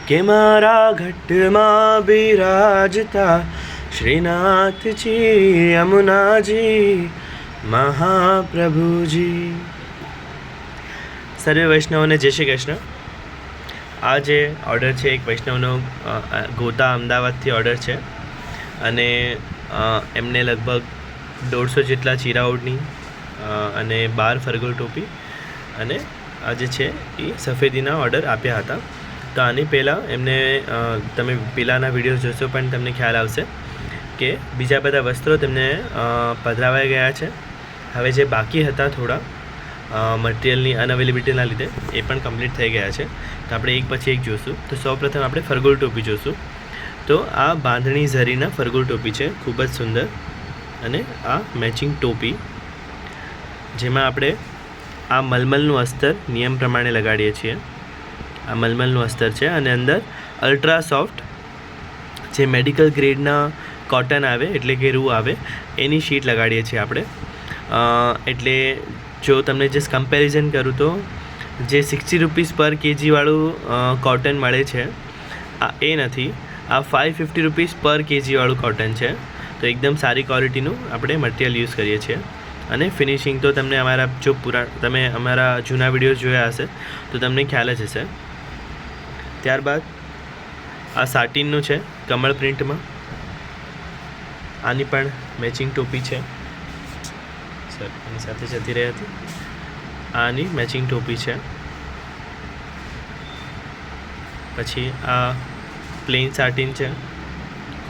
કે મારા ઘટમાં બિરાજતા શ્રીનાથજી યમુનાજી મહાપ્રભુજી. સર્વે વૈષ્ણવોને જય શ્રી કૃષ્ણ. આ જે ઓર્ડર છે એક વૈષ્ણવનો ગોતા અમદાવાદથી ઓર્ડર છે અને એમને લગભગ 150 જેટલા ચીરા ઓઢણી અને 12 ફરગોળ ટોપી અને આ જે છે એ સફેદીના ઓર્ડર આપ્યા હતા. તો આની પહેલાં એમને તમે પહેલાંના વિડીયોઝ જોશો પણ તમને ખ્યાલ આવશે કે બીજા બધા વસ્ત્રો તેમને પધરાવાઈ ગયા છે. હવે જે બાકી હતા થોડા મટીરિયલની અનઅવેલેબિલિટીના લીધે એ પણ કમ્પ્લીટ થઈ ગયા છે. તો આપણે એક પછી એક જોઈશું. તો સૌપ્રથમ આપણે ફરગોળ ટોપી જોઈશું. તો આ બાંધણી ઝરીના ફરગોળ ટોપી છે, ખૂબ જ સુંદર. અને આ મેચિંગ ટોપી જેમાં આપણે આ મલમલનું અસ્તર નિયમ પ્રમાણે લગાડીએ છીએ. આ મલમલનું અસ્તર છે અને અંદર અલ્ટ્રા સોફ્ટ જે મેડિકલ ગ્રેડના કોટન આવે એટલે કે રૂ આવે એની શીટ લગાડીએ છીએ આપણે. એટલે જો તમને જે કમ્પેરિઝન કરું તો જે 60 રૂપીસ પર કેજી વાળું કોટન મળે છે આ એ નથી, આ 550 રૂપીસ પર કેજી વાળું કોટન છે. તો એકદમ સારી ક્વોલિટીનું આપણે મટીરિયલ યુઝ કરીએ છીએ. અને ફિનિશિંગ તો તમને અમારા જો તમે અમારા જૂના વિડીયોઝ જોયા હશે તો તમને ખ્યાલ જ હશે. ત્યારબાદ આ સાટિનનું છે કમળ પ્રિન્ટમાં. આની પણ મેચિંગ ટોપી છે. સર એની સાથે જતી રહી હતી. આની મેચિંગ ટોપી છે. પછી આ પ્લેન સાટિન છે,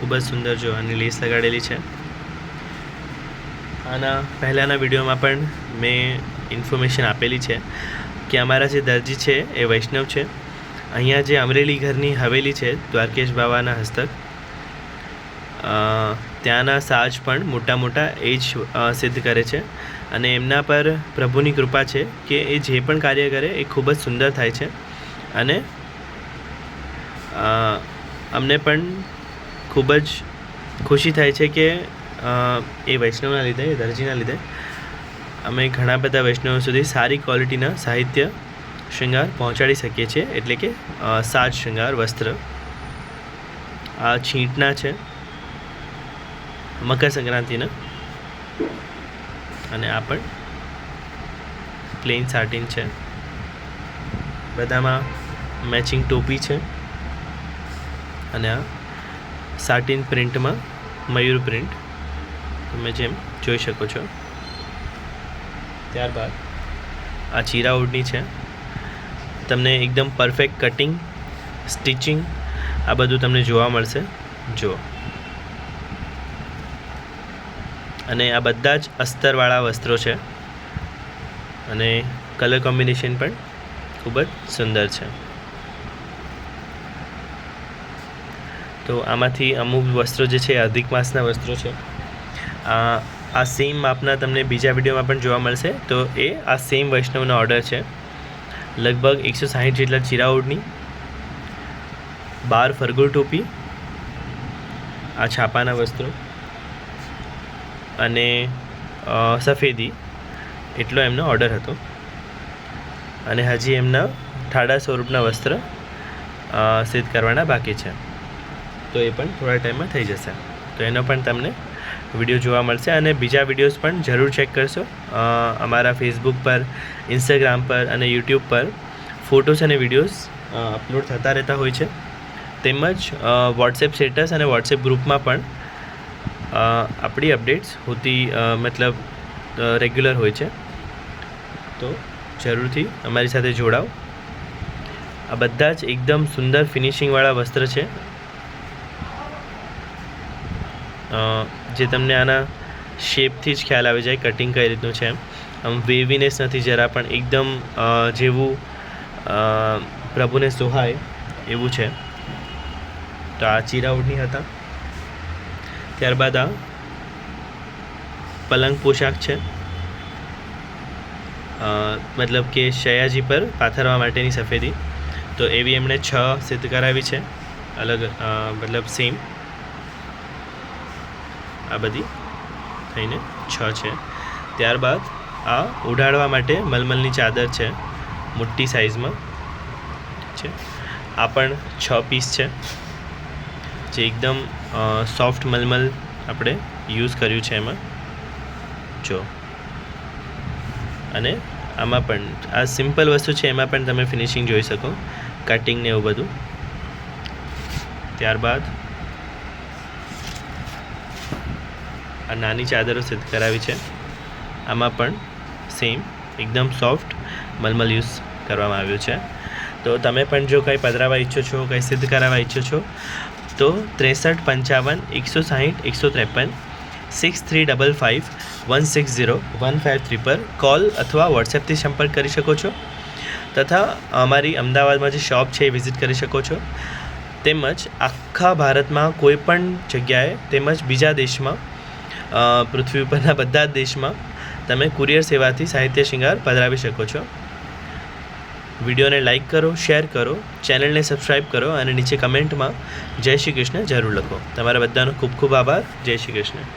ખૂબ જ સુંદર. જો આની લેસ લગાડેલી છે. આના પહેલાંના વિડીયોમાં પણ મેં ઇન્ફોર્મેશન આપેલી છે કે અમારા જે દરજી છે એ વૈષ્ણવ છે. અહીંયા જે અમરેલી ઘરની હવેલી છે દ્વારકેશ બાવાના હસ્તક, ત્યાંના સાજ પણ મોટા મોટા એ જ સિદ્ધ કરે છે. અને એમના પર પ્રભુની કૃપા છે કે એ જે પણ કાર્ય કરે એ ખૂબ જ સુંદર થાય છે. અને અમને પણ ખૂબ જ ખુશી થાય છે કે એ વૈષ્ણવના લીધે, એ દરજીના લીધે અમે ઘણા બધા વૈષ્ણવો સુધી સારી ક્વોલિટીના સાહિત્ય શૃંગાર પહોંચાડી શકીએ છીએ. એટલે કે સાજ શૃંગાર વસ્ત્ર. આ છીંટના છે મકર સંક્રાંતિના. અને આ પણ પ્લેન સાટિન છે. બધામાં મેચિંગ ટોપી છે. અને આ સાટિન પ્રિન્ટમાં મયુર પ્રિન્ટ તમે જેમ જોઈ શકો છો. ત્યારબાદ આ ચીરા ઓઢણી છે. તમને એકદમ પરફેક્ટ કટિંગ, સ્ટિચિંગ આ બધું તમને જોવા મળશે. જો અને આ બધા જ અસ્તરવાળા વસ્ત્રો છે અને કલર કોમ્બિનેશન પણ ખૂબ જ સુંદર છે. તો આમાંથી અમુક વસ્ત્રો જે છે અધિક માસના વસ્ત્રો છે. આ સેમ માપના તમને બીજા વિડીયોમાં પણ જોવા મળશે. તો એ આ સેમ વૈષ્ણવનો ઓર્ડર છે. લગભગ 160 જેટલા ચીરા ઓઢણી, 12 ફરગોળ ટોપી, આ છાપાના વસ્ત્રો અને સફેદી એટલો એમનો ઓર્ડર હતો. અને હજી એમના ઠાડા સ્વરૂપના વસ્ત્ર સિદ્ધ કરવાના બાકી છે. તો એ પણ થોડા ટાઈમમાં થઈ જશે. તો એનો પણ તમને વિડીયો જોવા મળશે. અને બીજા વિડીયોઝ પણ જરૂર ચેક કરશો. અમારા ફેસબુક પર, ઇન્સ્ટાગ્રામ પર અને યુટ્યુબ પર ફોટોસ અને વિડીયોઝ અપલોડ થતા રહેતા હોય છે. તેમજ વોટ્સએપ સ્ટેટસ અને વોટ્સએપ ગ્રુપમાં પણ આપણી અપડેટ્સ હોતી મતલબ રેગ્યુલર હોય છે. તો જરૂરથી અમારી સાથે જોડાઓ. આ બધા જ એકદમ સુંદર ફિનિશિંગવાળા વસ્ત્ર છે. જે તમને આના શેપથી જ ખ્યાલ આવી જાય કટિંગ કઈ રીતનું છે. આમ વેવીનેસ નથી જરા પણ, એકદમ જેવું પ્રભુને સોહાય એવું છે. તો આ ચીરા ઓઢણી હતા. ત્યારબાદ આ પલંગ પોશાક છે, મતલબ કે શયાજી પર પાથરવા માટેની સફેદી. તો એવી એમણે 6 સિદ્ધ કરાવી છે અલગ, મતલબ સેમ. આ બધી થઈને 6 છે. ત્યારબાદ આ ઓઢાડવા માટે મલમલની ચાદર છે મોટી સાઇઝમાં છે. આ પણ 6 પીસ છે, જે એકદમ સોફ્ટ મલમલ આપણે યુઝ કર્યું છે એમાં જો. અને આમાં પણ આ સિમ્પલ વસ્તુ છે, એમાં પણ તમે ફિનિશિંગ જોઈ શકો, કટિંગ ને એવું બધું. ત્યારબાદ આ નાની ચાદરો સિદ્ધ કરાવી છે, આમાં પણ સેમ એકદમ સોફ્ટ મલમલ યુઝ કરવામાં આવ્યું છે. તો તમે પણ જો કંઈ પધરાવવા ઈચ્છો છો, કંઈ સિદ્ધ કરાવવા ઈચ્છો છો તો 63 55 160 153 6355 160 153 પર કોલ અથવા વોટ્સએપથી સંપર્ક કરી શકો છો, તથા અમારી અમદાવાદમાં જે શોપ છે એ વિઝિટ કરી શકો છો. તેમજ આખા ભારતમાં કોઈ પણ જગ્યાએ તેમજ બીજા દેશમાં, પૃથ્વી ઉપરના બધા જ દેશમાં તમે કુરિયર સેવાથી સાહિત્ય શૃંગાર પધરાવી શકો છો. વિડીયોને લાઇક કરો, શેર કરો, ચેનલને સબસ્ક્રાઈબ કરો અને નીચે કમેન્ટમાં જય શ્રી કૃષ્ણ જરૂર લખો. તમારા બધાનો ખૂબ ખૂબ આભાર. જય શ્રી કૃષ્ણ.